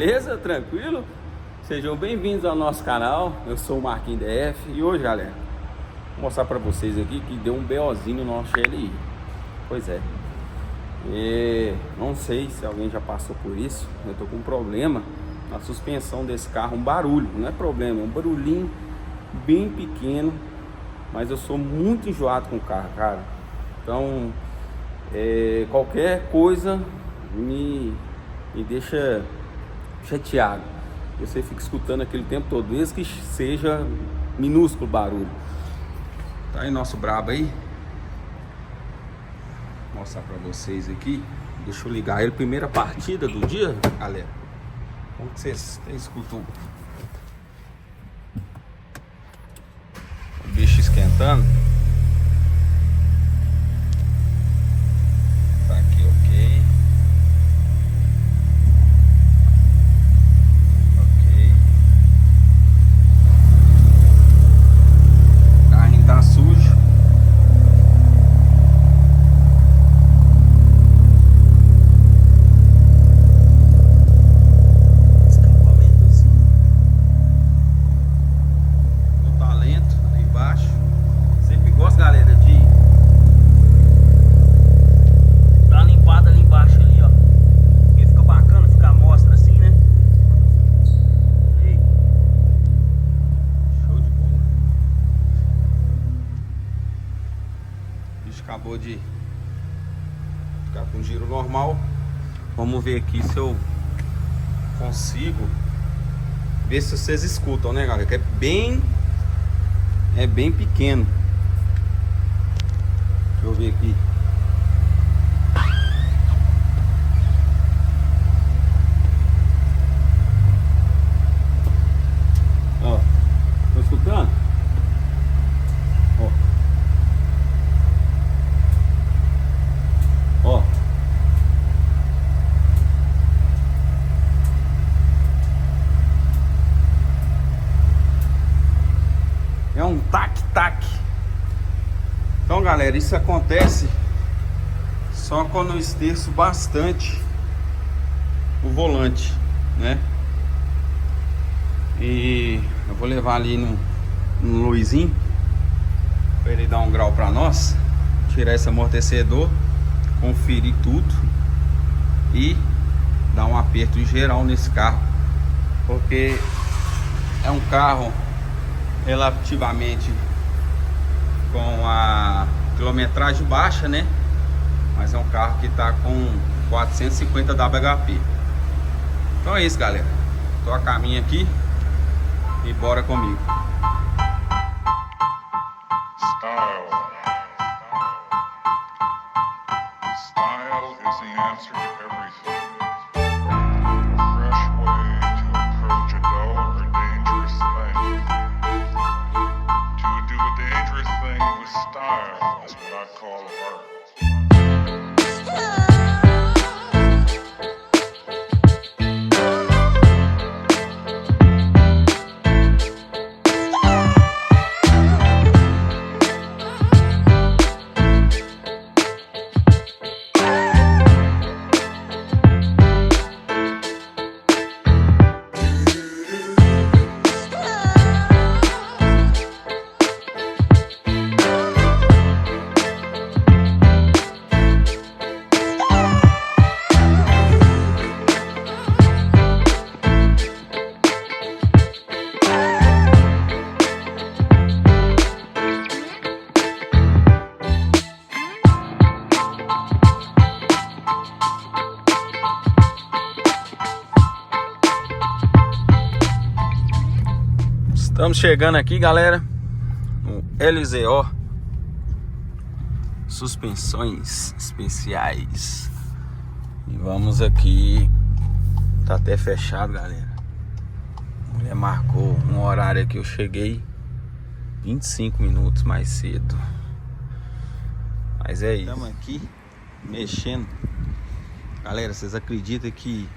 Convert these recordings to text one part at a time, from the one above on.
Beleza? Tranquilo? Sejam bem-vindos ao nosso canal. Eu sou o Marquinhos DF e hoje, galera, vou mostrar pra vocês aqui que deu um BOzinho no nosso GLI. Pois é. Não sei se alguém já passou por isso. Eu tô com um problema na suspensão desse carro, um barulho. Não é problema, é um barulhinho bem pequeno, mas eu sou muito enjoado com o carro, cara. Então, qualquer coisa me deixa chateado. Você fica escutando aquele tempo todo, mesmo que seja minúsculo barulho. Tá aí nosso brabo aí. Vou mostrar pra vocês aqui. Deixa eu ligar ele. Primeira partida do dia, galera. Como que vocês escutam o bicho esquentando? Tá aqui, ok. O carrinho tá sujo. Acabou de ficar com giro normal. Vamos ver aqui se eu consigo ver se vocês escutam, né, galera? Que é bem pequeno. Deixa eu ver aqui. Ó, tô escutando? Ó. Ó. É um tac-tac. Então, galera, isso acontece só quando eu esterço bastante o volante, né? E eu vou levar ali no Luizinho para ele dar um grau para nós, tirar esse amortecedor, conferir tudo e dar um aperto em geral nesse carro, porque é um carro relativamente com a quilometragem baixa, né? Mas é um carro que tá com 450 WHP. Então é isso, galera. Tô a caminho aqui e bora comigo. Style is the answer to everything. A fresh way to approach a dull or dangerous thing. To do a dangerous thing with style is what I call art. Estamos chegando aqui, galera, no LZO Suspensões Especiais. E vamos aqui. Tá até fechado, galera. A mulher marcou um horário que eu cheguei 25 minutos mais cedo. Mas é isso. Estamos aqui mexendo. Galera, vocês acreditam que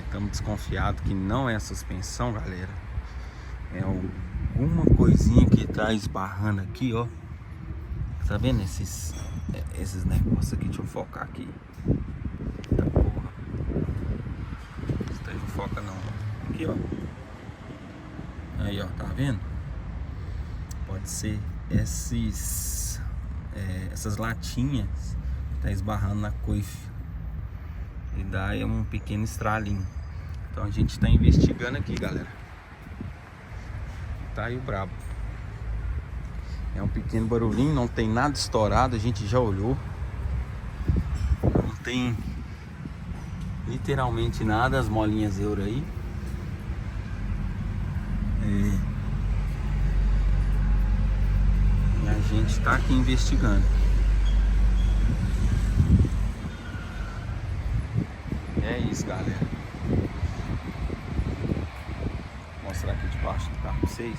estamos desconfiados que não é a suspensão, galera? É alguma coisinha que tá esbarrando aqui, ó. Tá vendo esses negócios aqui? Deixa eu focar aqui. Eita porra. aqui, ó. Aí, ó, tá vendo? Pode ser essas latinhas que tá esbarrando na coife e dá um pequeno estralinho. Então a gente tá investigando aqui, galera. Tá aí o brabo. É um pequeno barulhinho, não tem nada estourado, a gente já olhou. Não tem literalmente nada, as molinhas euro aí. E a gente tá aqui investigando. É isso, galera. Vou mostrar aqui debaixo do carro pra vocês.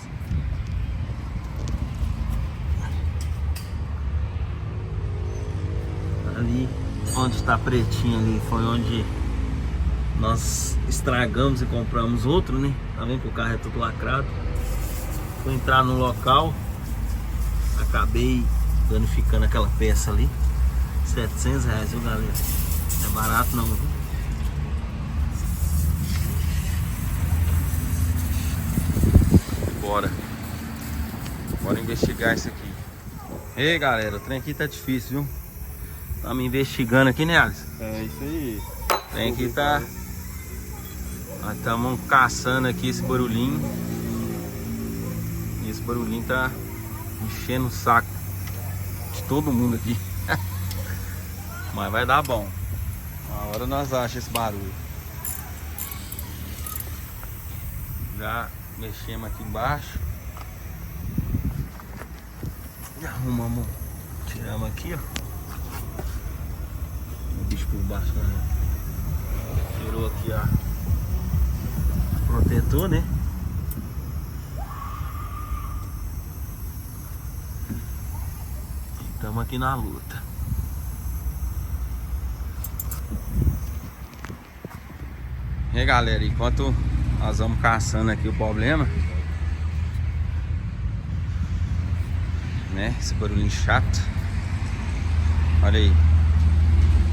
Ali onde está pretinho ali foi onde nós estragamos e compramos outro, né? Tá vendo que o carro é tudo lacrado. Fui entrar no local, acabei danificando aquela peça ali. R$700, viu, galera? Não é barato não, viu? Bora investigar isso aqui. Ei, galera, o trem aqui tá difícil, viu? Estamos investigando aqui, né, Alisson? É isso aí. O trem aqui tá... Nós estamos caçando aqui esse barulhinho. E esse barulhinho tá enchendo o saco de todo mundo aqui. Mas vai dar bom. Uma hora nós achamos esse barulho. Já mexemos aqui embaixo. E arrumamos. Tiramos aqui, ó. O bicho por baixo, né? Tirou aqui, ó. Protetor, né? Estamos aqui na luta. E aí, galera, enquanto nós vamos caçando aqui o problema, né? Esse barulhinho chato. Olha aí.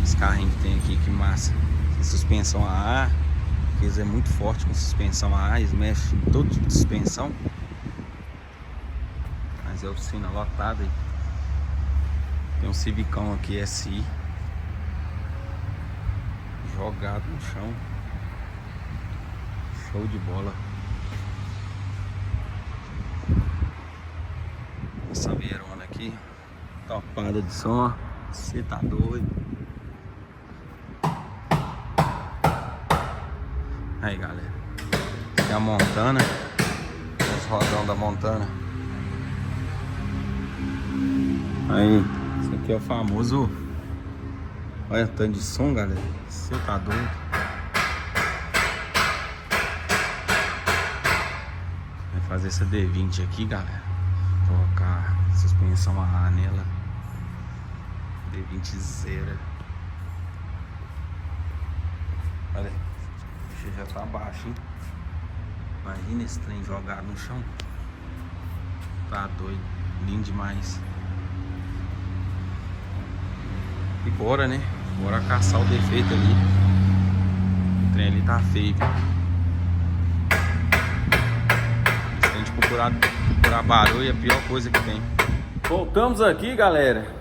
Esse carrinho que tem aqui, que massa. Suspensão a ar. Eles é muito forte com suspensão a ar. Eles mexem em todo tipo de suspensão. Mas é oficina lotada aí. Tem um Civicão aqui SI jogado no chão. Show de bola. Essa veirona aqui topada de som. Você tá doido. Aí, galera, aqui é a Montana. Os rodão da Montana. Aí, esse aqui é o famoso. Olha o tanto de som, galera. Você tá doido. Vai fazer essa D20 aqui, galera. Colocar suspensão a ar nela. D20 zero. Olha aí. Já tá baixo, hein? Imagina esse trem jogado no chão. Tá doido. Lindo demais. E bora, né? Bora caçar o defeito ali. O trem ali tá feio, viu? Esse trem de procurar barulho é a pior coisa que tem. Voltamos aqui, galera.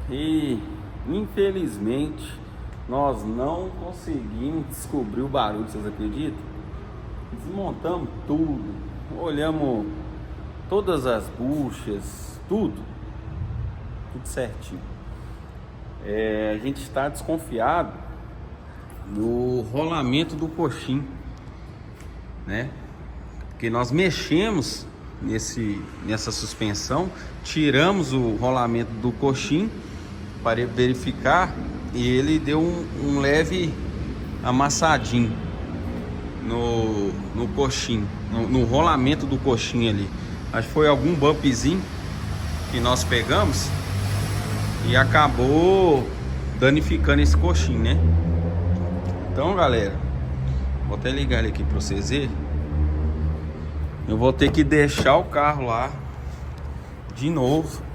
E infelizmente nós não conseguimos descobrir o barulho, vocês acreditam? Desmontamos tudo, olhamos todas as buchas, tudo certinho. A gente está desconfiado no rolamento do coxim, né? Porque nós mexemos nessa suspensão, tiramos o rolamento do coxim para verificar. E ele deu um leve amassadinho no coxim, no rolamento do coxim ali. Acho que foi algum bumpzinho que nós pegamos e acabou danificando esse coxim, né? Então, galera, vou até ligar ele aqui para vocês verem. Eu vou ter que deixar o carro lá de novo.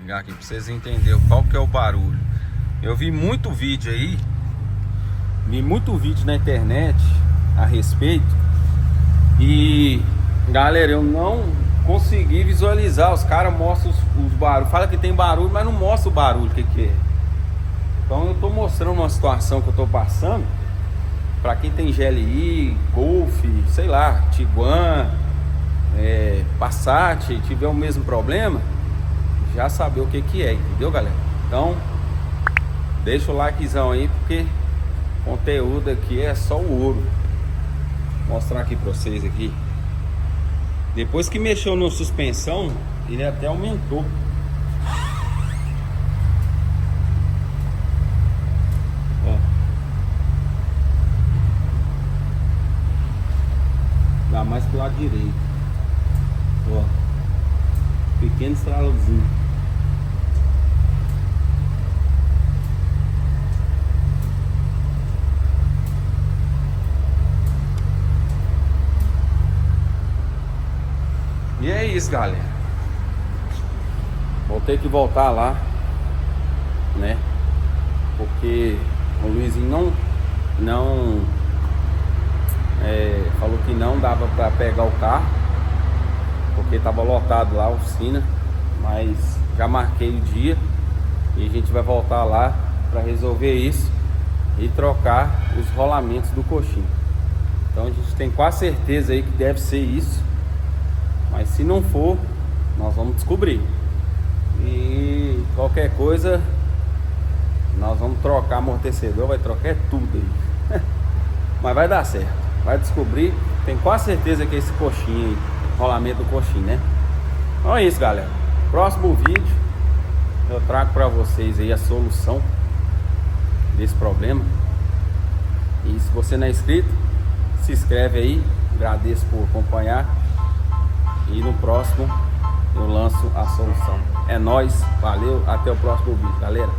Aqui pra vocês entenderem qual que é o barulho. Eu vi muito vídeo aí Vi muito vídeo na internet a respeito. E galera, eu não consegui visualizar. Os caras mostram os barulhos. Fala que tem barulho, mas não mostra o barulho, o que é. Então eu tô mostrando uma situação que eu tô passando. Pra quem tem GLI, Golf, sei lá, Tiguan, Passat, tiver o mesmo problema, já saber o que é, entendeu, galera? Então deixa o likezão aí, porque conteúdo aqui é só o ouro. Vou mostrar aqui pra vocês aqui. Depois que mexeu na suspensão, ele até aumentou. Ó. Dá mais pro lado direito. Ó. Pequeno estralozinho. E é isso, galera. Vou ter que voltar lá, né? Porque o Luizinho falou que não dava pra pegar o carro, porque tava lotado lá a oficina. Mas já marquei o dia e a gente vai voltar lá pra resolver isso e trocar os rolamentos do coxinho. Então a gente tem quase certeza aí que deve ser isso. Mas se não for, nós vamos descobrir. E qualquer coisa, nós vamos trocar amortecedor, vai trocar tudo aí. Mas vai dar certo, vai descobrir. Tem quase certeza que é esse coxinho aí, rolamento do coxinho, né? Então é isso, galera. Próximo vídeo eu trago pra vocês aí a solução desse problema. E se você não é inscrito, se inscreve aí. Agradeço por acompanhar. E no próximo eu lanço a solução. É nóis, valeu, até o próximo vídeo, galera.